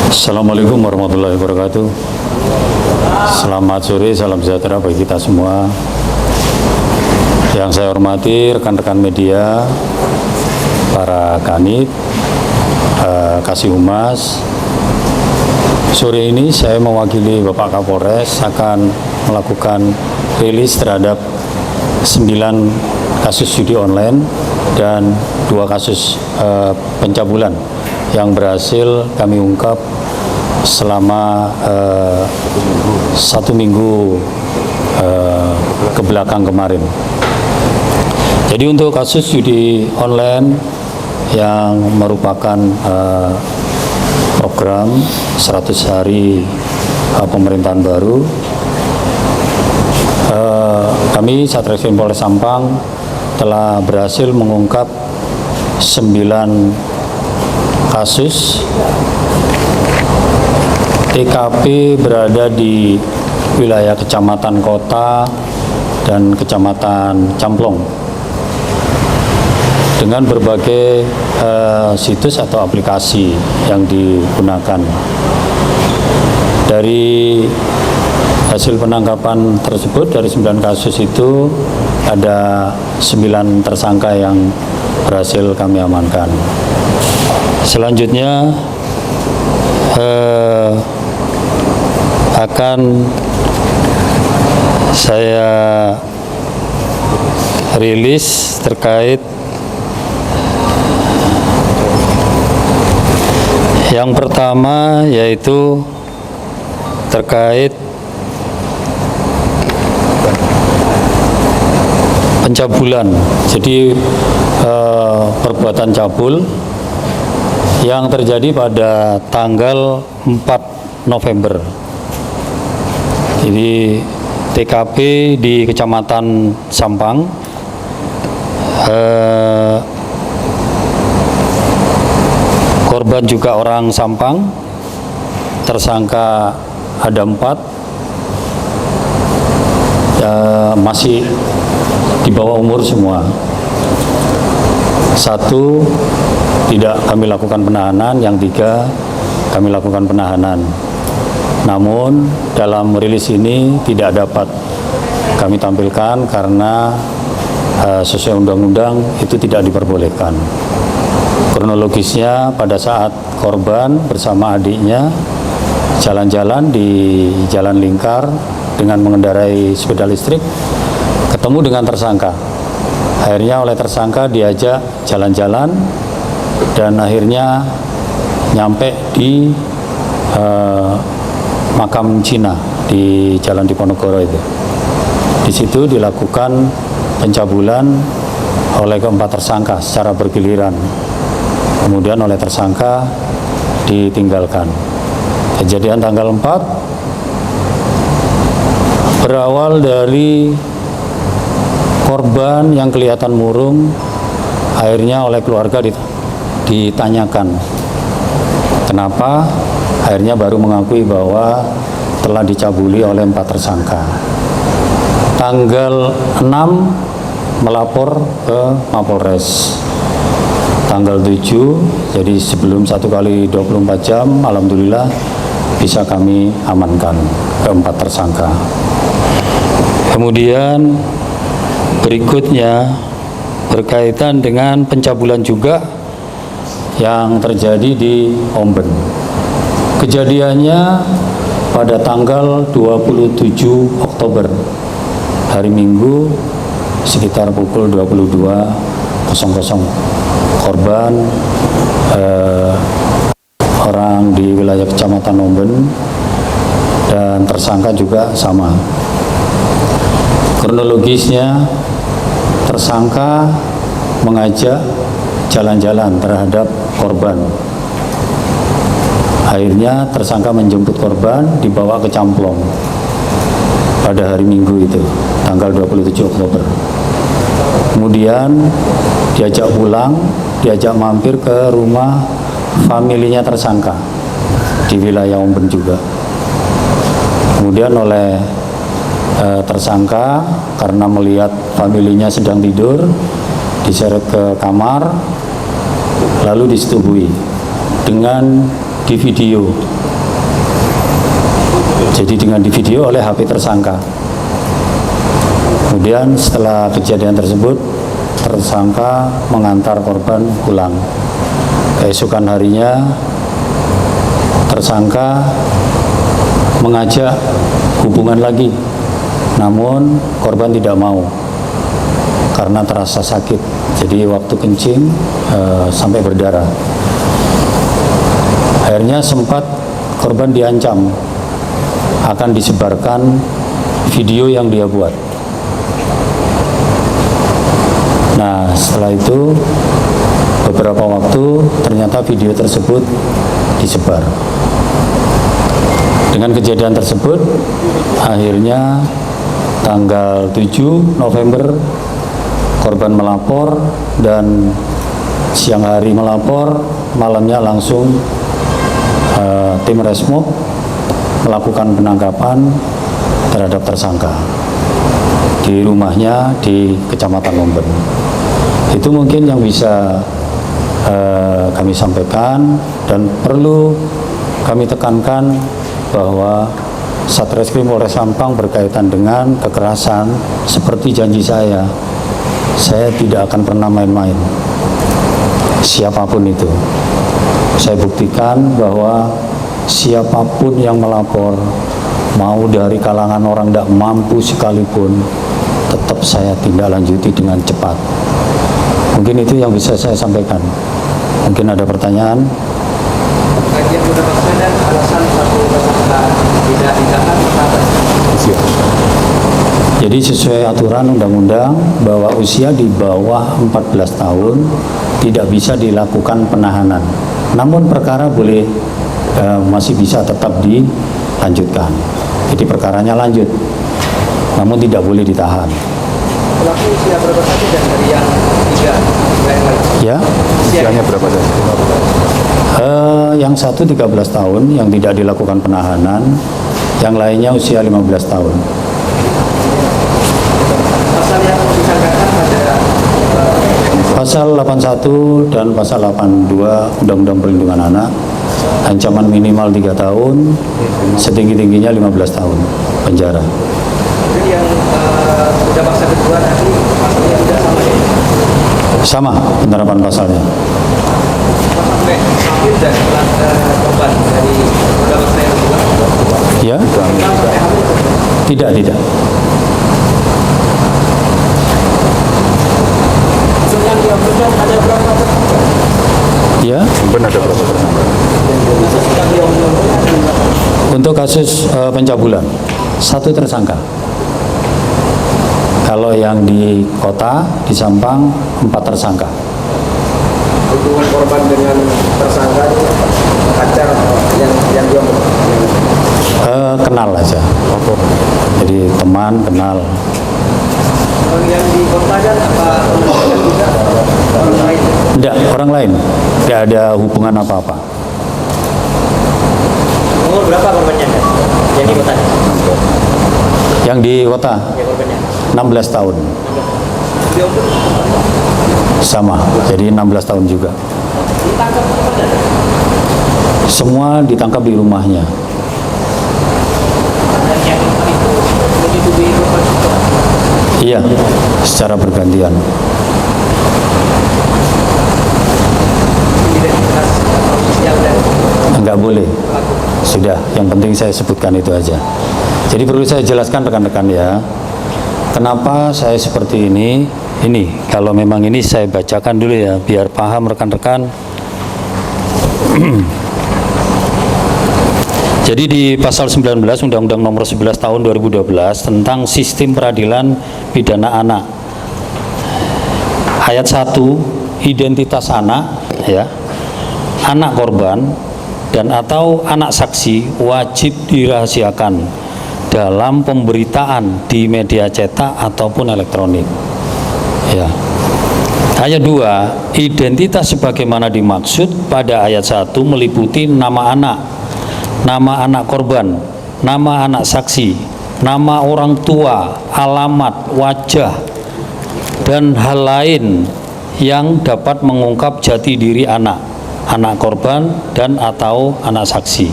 Assalamualaikum warahmatullahi wabarakatuh. Selamat sore, salam sejahtera bagi kita semua. Yang saya hormati rekan-rekan media, para kanit, Kasih Humas. Sore ini saya mewakili Bapak Kapolres akan melakukan rilis terhadap 9 kasus judi online dan 2 kasus pencabulan yang berhasil kami ungkap selama 1 minggu ke belakang kemarin. Jadi untuk kasus judi online yang merupakan program 100 hari pemerintahan baru, kami Satreskrim Polres Sampang telah berhasil mengungkap 9 kasus. TKP berada di wilayah Kecamatan Kota dan Kecamatan Camplong dengan berbagai situs atau aplikasi yang digunakan. Dari hasil penangkapan tersebut, dari 9 kasus itu ada 9 tersangka yang berhasil kami amankan. Selanjutnya akan saya rilis terkait yang pertama, yaitu terkait pencabulan. Jadi perbuatan cabul yang terjadi pada tanggal 4 November. Jadi TKP di Kecamatan Sampang, korban juga orang Sampang, tersangka ada 4, masih di bawah umur semua. 1 tidak kami lakukan penahanan, yang 3 kami lakukan penahanan. Namun dalam rilis ini tidak dapat kami tampilkan karena sesuai undang-undang itu tidak diperbolehkan. Kronologisnya, pada saat korban bersama adiknya jalan-jalan di Jalan Lingkar dengan mengendarai sepeda listrik, ketemu dengan tersangka. Akhirnya oleh tersangka diajak jalan-jalan dan akhirnya nyampe di makam Cina di Jalan Diponegoro itu. Di situ dilakukan pencabulan oleh keempat tersangka secara bergiliran. Kemudian oleh tersangka ditinggalkan. Kejadian tanggal 4 berawal dari korban yang kelihatan murung. Akhirnya oleh keluarga ditanyakan kenapa, akhirnya baru mengakui bahwa telah dicabuli oleh 4 tersangka. Tanggal 6 melapor ke Mapolres. Tanggal 7, jadi sebelum 1 kali 24 jam, alhamdulillah bisa kami amankan ke 4 tersangka. Kemudian berikutnya berkaitan dengan pencabulan juga yang terjadi di Omben. Kejadiannya pada tanggal 27 Oktober, hari Minggu, sekitar pukul 22.00. Korban orang di wilayah Kecamatan Omben dan tersangka juga sama. Kronologisnya, tersangka mengajak jalan-jalan terhadap korban. Akhirnya tersangka menjemput korban dibawa ke Camplong pada hari Minggu itu, tanggal 27 Oktober. Kemudian diajak pulang, diajak mampir ke rumah familinya tersangka di wilayah Omben juga. Kemudian oleh tersangka karena melihat familinya sedang tidur, diseret ke kamar, lalu disetubuhi dengan divideo. Jadi dengan divideo oleh HP tersangka. Kemudian setelah kejadian tersebut, tersangka mengantar korban pulang. Keesokan harinya, tersangka mengajak hubungan lagi, namun korban tidak mau karena terasa sakit. Jadi waktu kencing sampai berdarah. Akhirnya sempat korban diancam akan disebarkan video yang dia buat. Nah, setelah itu beberapa waktu ternyata video tersebut disebar. Dengan kejadian tersebut, akhirnya tanggal 7 November korban melapor, dan siang hari melapor, malamnya langsung tim Resmob melakukan penangkapan terhadap tersangka di rumahnya di Kecamatan Omben. Itu mungkin yang bisa kami sampaikan, dan perlu kami tekankan bahwa Satreskrim Polres Sampang berkaitan dengan kekerasan seperti janji saya tidak akan pernah main-main. Siapapun itu, saya buktikan bahwa siapapun yang melapor, mau dari kalangan orang tidak mampu sekalipun, tetap saya tindak lanjuti dengan cepat. Mungkin itu yang bisa saya sampaikan. Mungkin ada pertanyaan? Kajian sudah paksa dan alasan satu tersangka tidak ditahan apa? Jadi sesuai aturan undang-undang bahwa usia di bawah 14 tahun tidak bisa dilakukan penahanan. Namun perkara boleh masih bisa tetap dilanjutkan. Jadi perkaranya lanjut, namun tidak boleh ditahan. Pelaku usia berapa saja dan dari yang tiga yang lain? Ya, Usianya berapa saja? yang satu 13 tahun yang tidak dilakukan penahanan, yang lainnya usia 15 tahun. Pasal yang disangkakan pada Pasal 81 dan pasal 82 Undang-Undang Perlindungan Anak, ancaman minimal 3 tahun, setinggi-tingginya 15 tahun penjara. jadi yang sudah paksa kedua tadi pasalnya tidak sama ya? Sama penerapan pasalnya. Sampai hampir dan korban dari sudah paksa yang kedua. Ya? Sampai hampir. Tidak. Yang diambilkan ada berapa? Ya? Benar ada berapa tersangka? Untuk kasus pencabulan, 1 tersangka. Kalau yang di kota, di Sampang, 4 tersangka. Hubungan korban dengan tersangka itu pacar yang dia Kenal aja. Jadi teman, kenal. yang di kota kan apa juga orang lain? Tidak, orang lain. Tidak ada hubungan apa-apa. Umur berapa korbannya? Yang di kota? Yang di kota, Ya korbannya. 16 tahun. Di Omben Sama, jadi 16 tahun juga. ditangkap korban. Semua ditangkap di rumahnya. Dan yang itu menyetujui korban juga. Iya, secara bergantian. Identitas sosial dan Enggak boleh. pelaku. Sudah, yang penting saya sebutkan itu aja. Jadi perlu saya jelaskan rekan-rekan ya, kenapa saya seperti ini. Ini, kalau memang ini saya bacakan dulu ya, biar paham rekan-rekan. Jadi di pasal 19 Undang-Undang Nomor 11 Tahun 2012 tentang Sistem Peradilan Pidana Anak, ayat 1, identitas anak, ya, anak korban dan atau anak saksi wajib dirahasiakan dalam pemberitaan di media cetak ataupun elektronik. Ya. Ayat 2, identitas sebagaimana dimaksud pada ayat 1 meliputi nama anak korban, nama anak saksi, nama orang tua, alamat, wajah, dan hal lain yang dapat mengungkap jati diri anak korban dan atau anak saksi.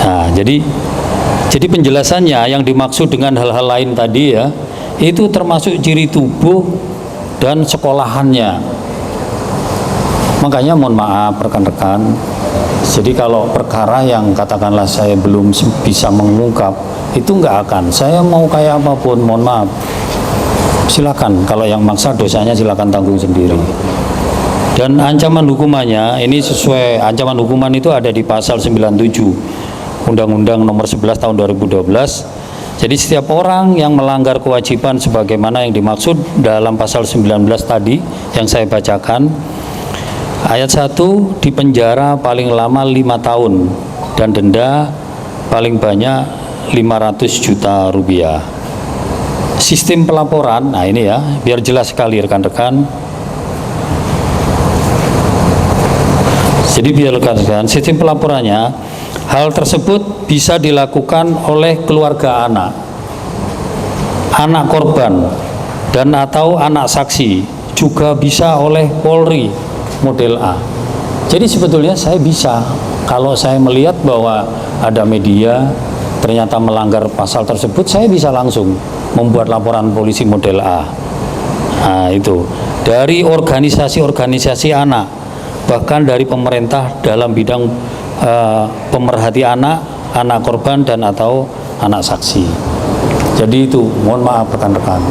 Nah, jadi penjelasannya yang dimaksud dengan hal-hal lain tadi ya, itu termasuk ciri tubuh dan sekolahannya. Makanya mohon maaf rekan-rekan, jadi kalau perkara yang katakanlah saya belum bisa mengungkap, itu nggak akan, saya mau kayak apapun, mohon maaf, silakan, kalau yang maksa dosanya silakan tanggung sendiri. Dan ancaman hukumannya, ini sesuai ancaman hukuman itu ada di pasal 97 Undang-Undang nomor 11 tahun 2012. Jadi setiap orang yang melanggar kewajiban sebagaimana yang dimaksud dalam pasal 19 tadi yang saya bacakan, ayat 1 dipenjara paling lama 5 tahun dan denda paling banyak 500 juta rupiah. Sistem pelaporan, nah ini ya, biar jelas sekali rekan-rekan. Jadi biar rekan-rekan, sistem pelaporannya, hal tersebut bisa dilakukan oleh keluarga anak korban, dan atau anak saksi, juga bisa oleh Polri model A. Jadi sebetulnya saya bisa, kalau saya melihat bahwa ada media ternyata melanggar pasal tersebut, saya bisa langsung membuat laporan polisi model A. Nah itu, dari organisasi-organisasi anak, bahkan dari pemerintah dalam bidang pemerhati anak korban dan atau anak saksi. Jadi itu, mohon maaf rekan-rekan.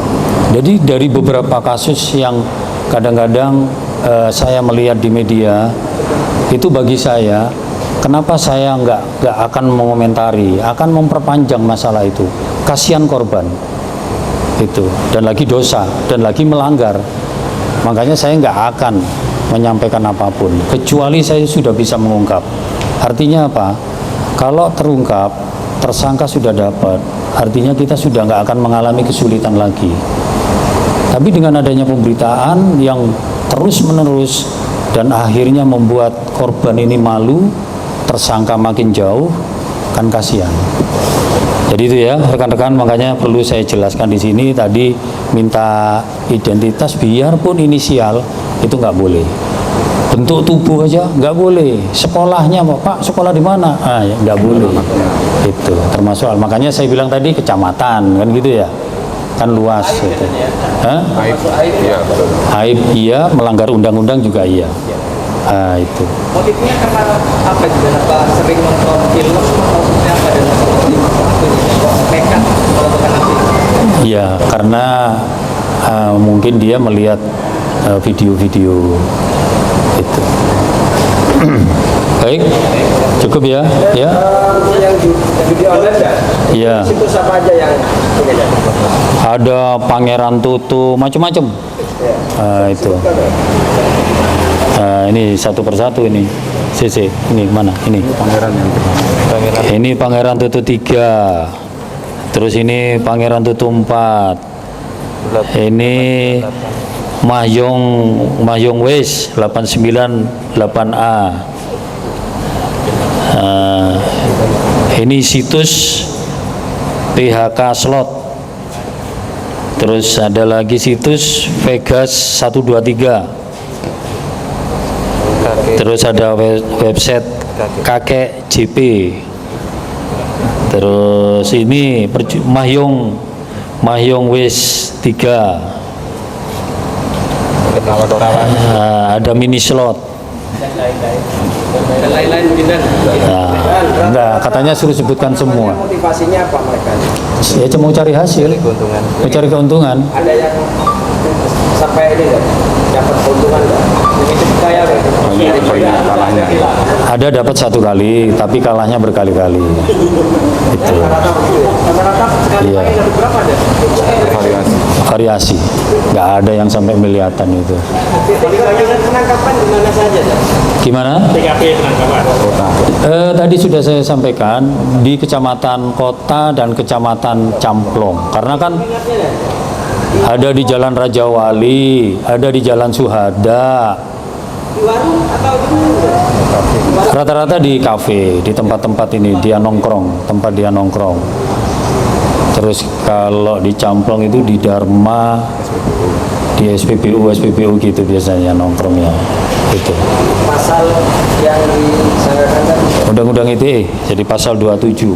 Jadi dari beberapa kasus yang kadang-kadang saya melihat di media, itu bagi saya, kenapa saya nggak akan mengomentari, akan memperpanjang masalah itu. Kasihan korban itu, dan lagi dosa, dan lagi melanggar. Makanya saya nggak akan menyampaikan apapun, kecuali saya sudah bisa mengungkap. Artinya apa? Kalau terungkap, tersangka sudah dapat, artinya kita sudah nggak akan mengalami kesulitan lagi. Tapi dengan adanya pemberitaan yang terus-menerus dan akhirnya membuat korban ini malu, tersangka makin jauh, kan kasihan. Jadi itu ya rekan-rekan, makanya perlu saya jelaskan di sini tadi, minta identitas biarpun inisial itu nggak boleh. Bentuk tubuh aja nggak boleh. Sekolahnya Pak, sekolah di mana? Ah, ya, nggak boleh. Itu termasuk, makanya saya bilang tadi kecamatan kan gitu ya, kan luas. Gitu. Aib iya, melanggar undang-undang juga iya. Ah, itu. Motifnya karena apa juga? Apa sering nonton film atau seperti apa, dan nekat melakukan aksi? Iya, karena mungkin dia melihat video-video itu. Baik, cukup ya. Ya. Yang video online ya? Iya. Situs apa aja yang punya? Ada Pangeran Tutu, macam-macam. Itu. Ini satu persatu ini. CC, ini mana? Ini Pangeran yang pertama. Ini Pangeran Tutu 3. Terus ini Pangeran Tutu 4. Ini Mahyong Wes 898A. Ini situs PHK Slot. Terus ada lagi situs Vegas 123. Terus ada website Kakek JP. Terus ini Mahyong Wes 3. Ada mini slot. Dan lain-lain mungkin dan. Enggak, katanya suruh sebutkan semua. Motivasinya apa mereka? Ya cuma mau cari hasil, mau cari keuntungan. Ada yang sampai ini nggak dapat keuntungan nggak? Lebih cepat kaya kalahnya. Ada dapat 1 kali, tapi kalahnya berkali-kali. Itu. Rata-rata sekali Iya. main dapat berapa ada? Variasi. variasi, nggak ada yang sampai miliatan itu. Titik penangkapan di mana saja, Pak? Gimana? TKP penangkapan. Tadi sudah saya sampaikan di Kecamatan Kota dan Kecamatan Camplong, karena kan ada di Jalan Raja Wali, ada di Jalan Suhada, Di warung atau di mana? rata-rata di kafe, di tempat-tempat ini dia nongkrong, tempat dia nongkrong. Terus kalau di Camplong itu di Dharma, di SPBU gitu biasanya nongkrongnya itu. Pasal yang disangkakan tadi. Undang-Undang ITE, jadi pasal 27.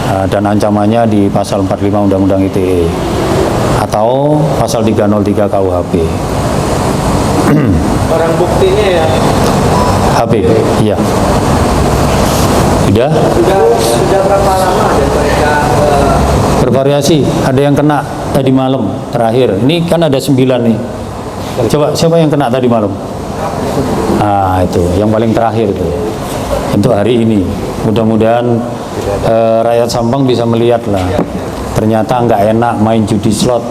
Dan ancamannya di pasal 45 Undang-Undang ITE atau pasal 303 KUHP. Orang buktinya ya HP, iya. sudah berapa lama dan mereka Bervariasi, ada yang kena tadi malam terakhir. Ini kan ada 9 nih. Coba siapa yang kena tadi malam? Nah itu yang paling terakhir tuh. Untuk hari ini. Mudah-mudahan rakyat Sampang bisa melihat lah. Ternyata nggak enak main judi slot.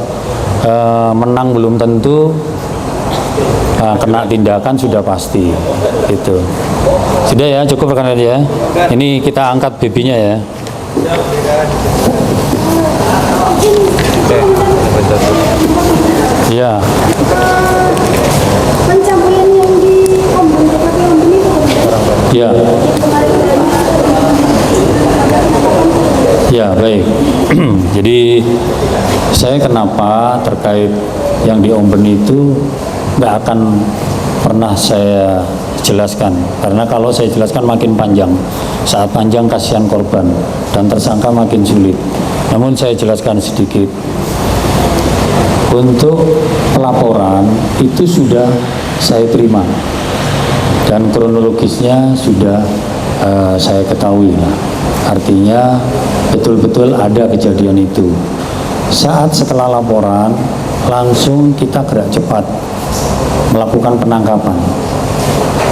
Menang belum tentu, kena tindakan sudah pasti. Itu. Sudah ya, cukup rekan ya. Ini kita angkat BB-nya ya. Ya. Pencampuran yang di Ombon, TKP Ombon itu Ya. Ya, baik. Jadi saya kenapa terkait yang di Ombon itu nggak akan pernah saya jelaskan, karena kalau saya jelaskan makin panjang. Saat panjang kasihan korban dan tersangka makin sulit. Namun saya jelaskan sedikit. Untuk pelaporan itu sudah saya terima dan kronologisnya sudah saya ketahui lah. Artinya betul-betul ada kejadian itu. Saat setelah laporan langsung kita gerak cepat melakukan penangkapan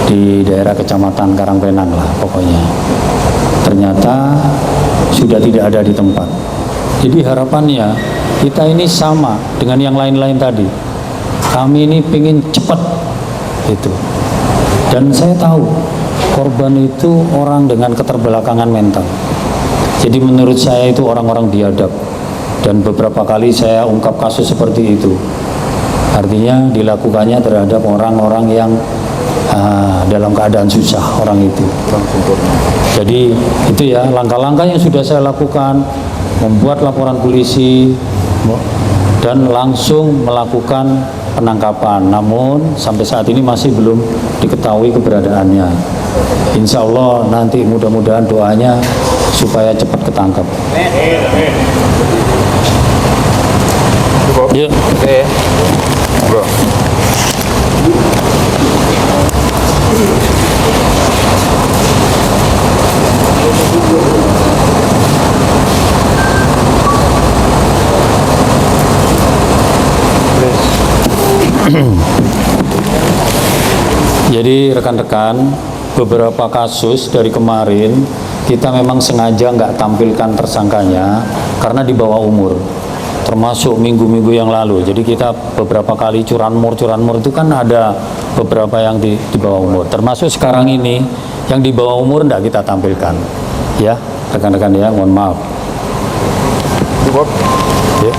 di daerah Kecamatan Karangpenang lah pokoknya. Ternyata sudah tidak ada di tempat. Jadi harapannya kita ini sama dengan yang lain-lain tadi. Kami ini pengen cepat itu. Dan saya tahu korban itu orang dengan keterbelakangan mental. Jadi menurut saya itu orang-orang biadab. Dan beberapa kali saya ungkap kasus seperti itu. Artinya dilakukannya terhadap orang-orang yang dalam keadaan susah orang itu. Jadi itu ya langkah-langkah yang sudah saya lakukan, membuat laporan polisi dan langsung melakukan penangkapan. Namun sampai saat ini masih belum diketahui keberadaannya. Insya Allah nanti mudah-mudahan doanya supaya cepat ketangkap. Yuk. Oke. Bro. Jadi rekan-rekan, beberapa kasus dari kemarin kita memang sengaja nggak tampilkan tersangkanya karena di bawah umur, termasuk minggu-minggu yang lalu. Jadi kita beberapa kali curanmor itu kan ada beberapa yang di bawah umur, termasuk sekarang ini yang di bawah umur nggak kita tampilkan ya rekan-rekan ya, mohon maaf ya.